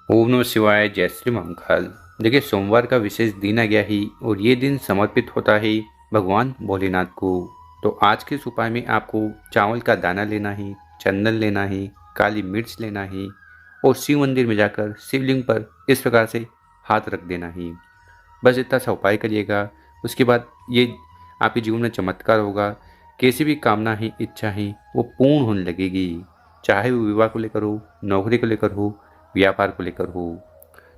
ओम नमः शिवाय। जय श्री मंगल। देखिए, सोमवार का विशेष दिन आ गया ही और ये दिन समर्पित होता है भगवान भोलेनाथ को। तो आज के इस उपाय में आपको चावल का दाना लेना है, चंदन लेना है, काली मिर्च लेना है और शिव मंदिर में जाकर शिवलिंग पर इस प्रकार से हाथ रख देना है। बस इतना सा उपाय करिएगा। उसके बाद ये आपके जीवन में चमत्कार होगा। कैसी भी कामना है, इच्छा है, वो पूर्ण होने लगेगी। चाहे वो विवाह को लेकर हो, नौकरी को लेकर हो, व्यापार को लेकर हो।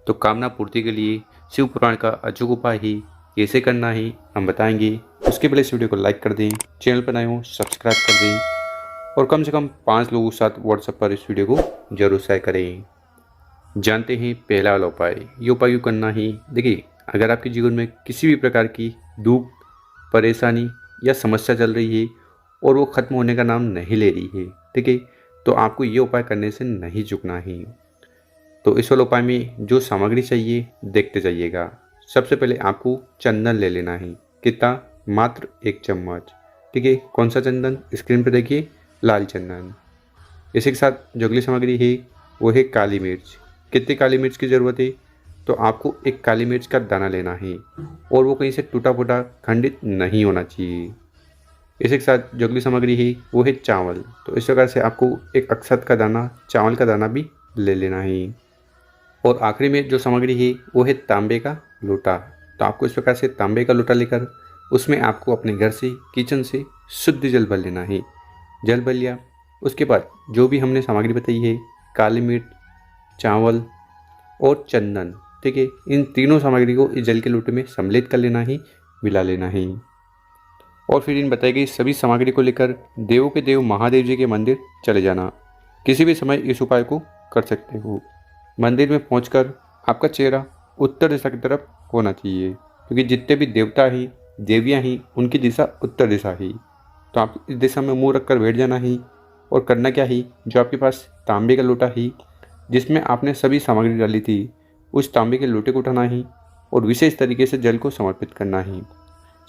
तो कामना पूर्ति के लिए शिव पुराण का अचूक उपाय ही कैसे करना है हम बताएंगे। उसके पहले इस वीडियो को लाइक कर दें, चैनल पर नए हो सब्सक्राइब कर दें और कम से कम 5 लोगों के साथ व्हाट्सएप पर इस वीडियो को जरूर शेयर करें। जानते हैं पहला वाला उपाय। ये उपाय क्यों करना है? देखिए, अगर आपके जीवन में किसी भी प्रकार की दुख, परेशानी या समस्या चल रही है और वो खत्म होने का नाम नहीं ले रही है, ठीक है, तो आपको ये उपाय करने से नहीं चूकना है। तो इस वाले उपाय में जो सामग्री चाहिए देखते जाइएगा। सबसे पहले आपको चंदन ले लेना है। कितना? मात्र 1 चम्मच। ठीक है, कौन सा चंदन? स्क्रीन पर देखिए, लाल चंदन। इसी के साथ जो अगली सामग्री है वो है काली मिर्च। कितनी काली मिर्च की ज़रूरत है? तो आपको एक काली मिर्च का दाना लेना है और वो कहीं से टूटा फूटा खंडित नहीं होना चाहिए। इसी के साथ जो अगली सामग्री है वो है चावल। तो इस प्रकार से आपको एक अक्षत का दाना, चावल का दाना भी ले लेना है। और आखिरी में जो सामग्री है वो है तांबे का लोटा। तो आपको इस प्रकार से तांबे का लोटा लेकर उसमें आपको अपने घर से, किचन से शुद्ध जल भर लेना है। जल भर लिया, उसके बाद जो भी हमने सामग्री बताई है, काली मिर्च, चावल और चंदन, ठीक है, इन तीनों सामग्री को इस जल के लोटे में सम्मिलित कर लेना है, मिला लेना है। और फिर इन बताई गई सभी सामग्री को लेकर देवों के देव महादेव जी के मंदिर चले जाना। किसी भी समय इस उपाय को कर सकते हो। मंदिर में पहुंचकर आपका चेहरा उत्तर दिशा की तरफ होना चाहिए, क्योंकि जितने भी देवता ही, देवियाँ ही, उनकी दिशा उत्तर दिशा ही। तो आप इस दिशा में मुंह रखकर बैठ जाना ही और करना क्या ही, जो आपके पास तांबे का लोटा ही जिसमें आपने सभी सामग्री डाली थी, उस तांबे के लोटे को उठाना ही और विशेष तरीके से जल को समर्पित करना ही।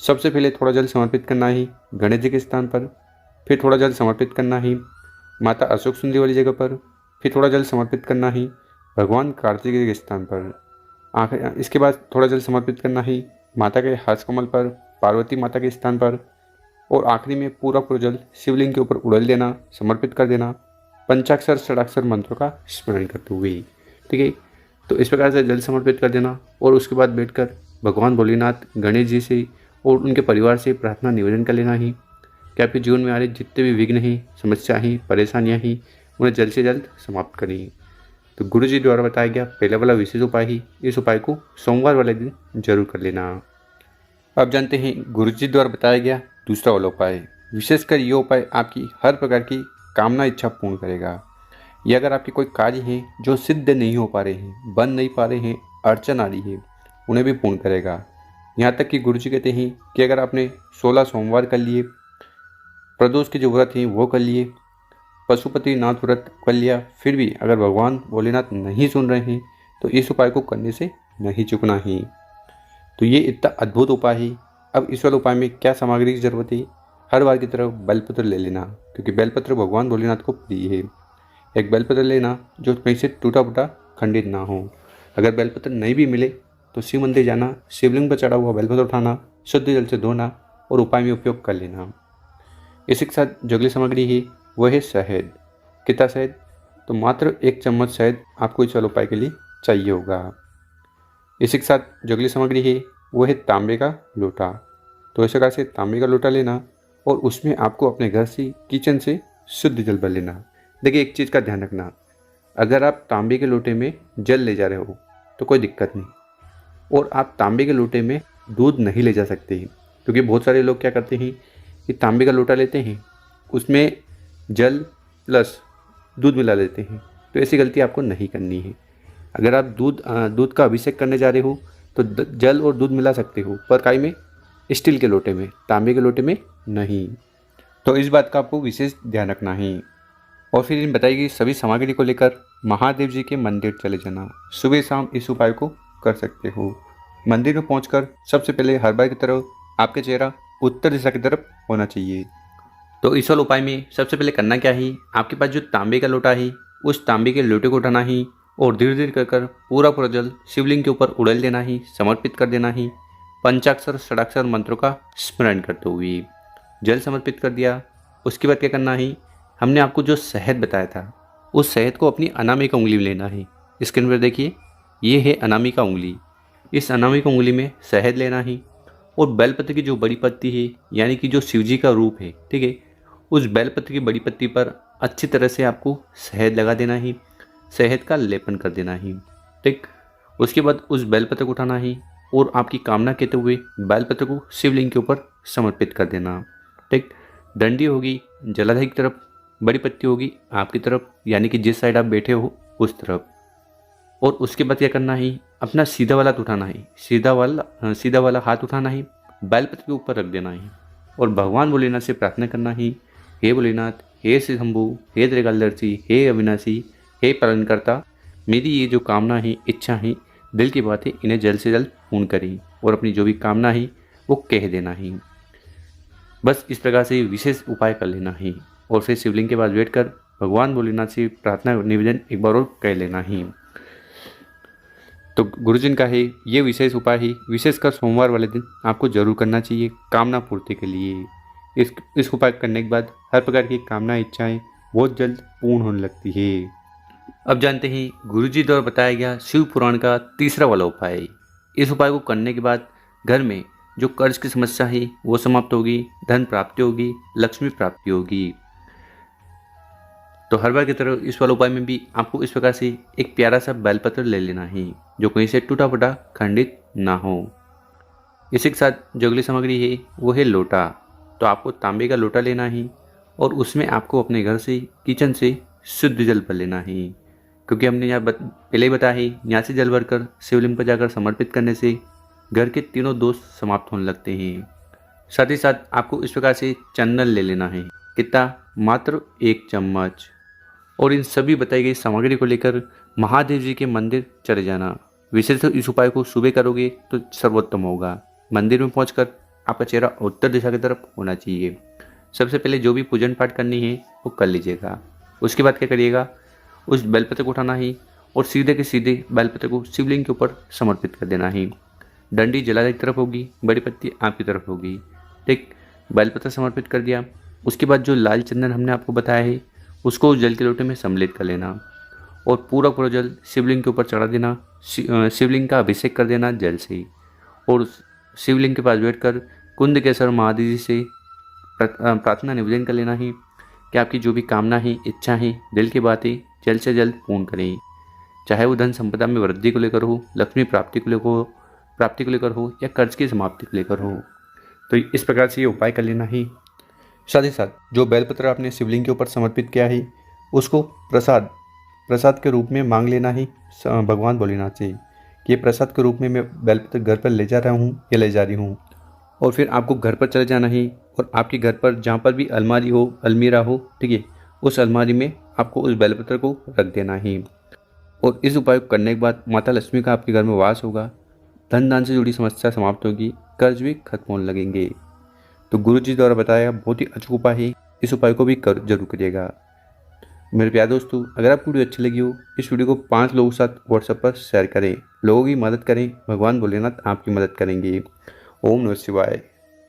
सबसे पहले थोड़ा जल समर्पित करना ही गणेश जी के स्थान पर, फिर थोड़ा जल समर्पित करना ही माता अशोक सुंदरी वाली जगह पर, फिर थोड़ा जल समर्पित करना ही भगवान कार्तिकेय के स्थान पर। आखिर इसके बाद थोड़ा जल समर्पित करना ही माता के हर्ष कमल पर, पार्वती माता के स्थान पर, और आखिरी में पूरा जल शिवलिंग के ऊपर उड़ेल देना, समर्पित कर देना, पंचाक्षर षडाक्षर मंत्रों का स्मरण करते हुए। ठीक है, तो इस प्रकार से जल समर्पित कर देना और उसके बाद बैठकर भगवान भोलेनाथ, गणेश जी से और उनके परिवार से प्रार्थना निवेदन कर लेना ही कि आपके जीवन में आ रहे जितने भी विघ्न हैं, समस्या हैं, परेशानियाँ हैं, उन्हें जल्द से जल्द समाप्त करें। तो गुरु जी द्वारा बताया गया पहला वाला विशेष उपाय ही, इस उपाय को सोमवार वाले दिन जरूर कर लेना। अब जानते हैं गुरु जी द्वारा बताया गया दूसरा वाला उपाय। विशेषकर ये उपाय आपकी हर प्रकार की कामना, इच्छा पूर्ण करेगा। ये अगर आपके कोई कार्य है जो सिद्ध नहीं हो पा रहे हैं, बन नहीं पा रहे हैं, अड़चन आ रही है, उन्हें भी पूर्ण करेगा। यहाँ तक कि गुरु जी कहते हैं कि अगर आपने 16 सोमवार कर लिए, प्रदोष के जो व्रत हैं वो कर लिए, पशुपतिनाथ व्रत कर लिया, फिर भी अगर भगवान भोलेनाथ नहीं सुन रहे हैं तो इस उपाय को करने से नहीं चूकना ही। तो ये इतना अद्भुत उपाय है। अब इस वाले उपाय में क्या सामग्री की जरूरत है? हर बार की तरह बेलपत्र ले लेना, क्योंकि बेलपत्र भगवान भोलेनाथ को प्रिय है। एक बेलपत्र लेना जो कहीं से टूटा फूटा खंडित ना हो। अगर बेलपत्र नहीं भी मिले तो शिव मंदिर जाना, शिवलिंग पर चढ़ा हुआ बेलपत्र उठाना, शुद्ध जल से धोना और उपाय में उपयोग कर लेना। इसी के साथ जो अगली सामग्री है वह है शहद। कितना शहद? तो मात्र 1 चम्मच शहद आपको इस वाले उपाय के लिए चाहिए होगा। इसी के साथ जो अगली सामग्री है वो है तांबे का लोटा। तो इस प्रकार से तांबे का लोटा लेना और उसमें आपको अपने घर से, किचन से शुद्ध जल भर लेना। देखिए, एक चीज़ का ध्यान रखना, अगर आप तांबे के लोटे में जल ले जा रहे हो तो कोई दिक्कत नहीं, और आप तांबे के लोटे में दूध नहीं ले जा सकते हैं, क्योंकि बहुत सारे लोग क्या करते हैं कि तांबे का लोटा लेते हैं, उसमें जल प्लस दूध मिला लेते हैं। तो ऐसी गलती आपको नहीं करनी है। अगर आप दूध का अभिषेक करने जा रहे हो तो जल और दूध मिला सकते हो, पर काई में? स्टील के लोटे में, तांबे के लोटे में नहीं। तो इस बात का आपको विशेष ध्यान रखना है। और फिर इन बताई गई सभी सामग्री को लेकर महादेव जी के मंदिर चले जाना। सुबह शाम इस उपाय को कर सकते हो। मंदिर में पहुंचकर सबसे पहले हर बार की तरह आपका चेहरा उत्तर दिशा की तरफ होना चाहिए। तो इस वाले उपाय में सबसे पहले करना क्या है, आपके पास जो तांबे का लोटा है उस तांबे के लोटे को उठाना ही और धीरे धीरे कर पूरा पूरा जल शिवलिंग के ऊपर उड़ेल देना ही, समर्पित कर देना ही। पंचाक्षर षडाक्षर मंत्रों का स्मरण करते हुए जल समर्पित कर दिया। उसके बाद क्या करना है, हमने आपको जो शहद बताया था उस शहद को अपनी अनामिका उंगली में लेना है। स्क्रीन पर देखिए, ये है अनामिका उंगली। इस अनामिका उंगली में शहद लेना है और बेलपत्र की जो बड़ी पत्ती है, यानी कि जो शिवजी का रूप है, ठीक है, उस बेलपत्र की बड़ी पत्ती पर अच्छी तरह से आपको शहद लगा देना है, शहद का लेपन कर देना है। ठीक, उसके बाद उस बेलपत्र को उठाना है और आपकी कामना कहते हुए बेलपत्र को शिवलिंग के ऊपर समर्पित कर देना। ठीक, डंडी होगी जलाधार की तरफ, बड़ी पत्ती होगी आपकी तरफ, यानी कि जिस साइड आप बैठे हो उस तरफ। और उसके बाद क्या करना है, अपना सीधा वाला हाथ उठाना है, सीधा वाला हाथ उठाना है, बेलपत्र के ऊपर रख देना है और भगवान भोलेनाथ से प्रार्थना करना है, हे भोलेनाथ, हे शंभु, हे त्रिकालदर्शी, हे अविनाशी, हे पालनकर्ता, मेरी ये जो कामना है, इच्छा है, दिल की बात है, इन्हें जल्द से जल्द पूर्ण करें और अपनी जो भी कामना है वो कह देना है। बस इस प्रकार से विशेष उपाय कर लेना है और फिर शिवलिंग के पास बैठकर भगवान भोलेनाथ से प्रार्थना निवेदन एक बार और कह लेना है। तो गुरुजन का है ये विशेष उपाय है, विशेषकर सोमवार वाले दिन आपको जरूर करना चाहिए कामना पूर्ति के लिए। इस उपाय करने के बाद हर प्रकार की कामना इच्छाएं बहुत जल्द पूर्ण होने लगती है। अब जानते हैं गुरुजी द्वारा बताया गया शिव पुराण का तीसरा वाला उपाय। इस उपाय को करने के बाद घर में जो कर्ज की समस्या है वो समाप्त होगी, धन प्राप्ति होगी, लक्ष्मी प्राप्ति होगी। तो हर बार की तरह इस वाले उपाय में भी आपको इस प्रकार से एक प्यारा सा बेलपत्र ले लेना है जो कहीं से टूटा फटा खंडित ना हो। इसी के साथ जो अगली सामग्री है वो है लोटा। तो आपको तांबे का लोटा लेना है और उसमें आपको अपने घर से, किचन से शुद्ध जल भर लेना है, क्योंकि हमने यहाँ पहले ही बताया है यहाँ से जल भरकर शिवलिंग पर जाकर समर्पित करने से घर के तीनों दोष समाप्त होने लगते हैं। साथ ही साथ आपको इस प्रकार से चंदन ले लेना है, कितना, मात्र 1 चम्मच। और इन सभी बताई गई सामग्री को लेकर महादेव जी के मंदिर चले जाना। विशेष इस उपाय को सुबह करोगे तो सर्वोत्तम होगा। मंदिर में पहुंचकर आपका चेहरा उत्तर दिशा की तरफ होना चाहिए। सबसे पहले जो भी पूजन पाठ करनी है वो कर लीजिएगा। उसके बाद क्या करिएगा, उस बेलपत्र को उठाना है और सीधे के सीधे बेलपत्र को शिवलिंग के ऊपर समर्पित कर देना है। डंडी जलाधार की तरफ होगी, बड़ी पत्ती आपकी तरफ होगी। ठीक, बेलपत्र समर्पित कर दिया। उसके बाद जो लाल चंदन हमने आपको बताया है उसको उस जल के लोटे में सम्मिलित कर लेना और पूरा पूरा जल शिवलिंग के ऊपर चढ़ा देना। शिवलिंग का अभिषेक कर देना जल से और शिवलिंग के पास बैठकर कुंद केसर महादेव जी से प्रार्थना निवेदन कर लेना है कि आपकी जो भी कामना है, इच्छा है, दिल की बातें जल्द से जल्द पूर्ण करें। चाहे वो धन संपदा में वृद्धि को लेकर हो, लक्ष्मी प्राप्ति को लेकर हो या कर्ज की समाप्ति को लेकर हो। तो इस प्रकार से ये उपाय कर लेना है। साथ ही साथ जो बेलपत्र आपने शिवलिंग के ऊपर समर्पित किया है उसको प्रसाद के रूप में मांग लेना है भगवान भोलेनाथ से कि ये प्रसाद के रूप में मैं बेलपत्र घर पर ले जा रहा हूँ या ले जा रही हूँ। और फिर आपको घर पर चले जाना है और आपके घर पर जहाँ पर भी अलमारी हो, अलमीरा हो, ठीक है, उस अलमारी में आपको उस बेलपत्र को रख देना है। और इस उपाय को करने के बाद माता लक्ष्मी का आपके घर में वास होगा, धन दान से जुड़ी समस्या समाप्त होगी, कर्ज भी खत्म होने लगेंगे। तो गुरु जी द्वारा बताया बहुत ही अचूक उपाय है, इस उपाय को भी जरूर करिएगा। मेरे प्यारे दोस्तों, अगर आपको वीडियो अच्छी लगी हो इस वीडियो को 5 लोगों के साथ व्हाट्सएप पर शेयर करें, लोगों की मदद करें, भगवान भोलेनाथ आपकी मदद करेंगे। ओम नमः शिवाय।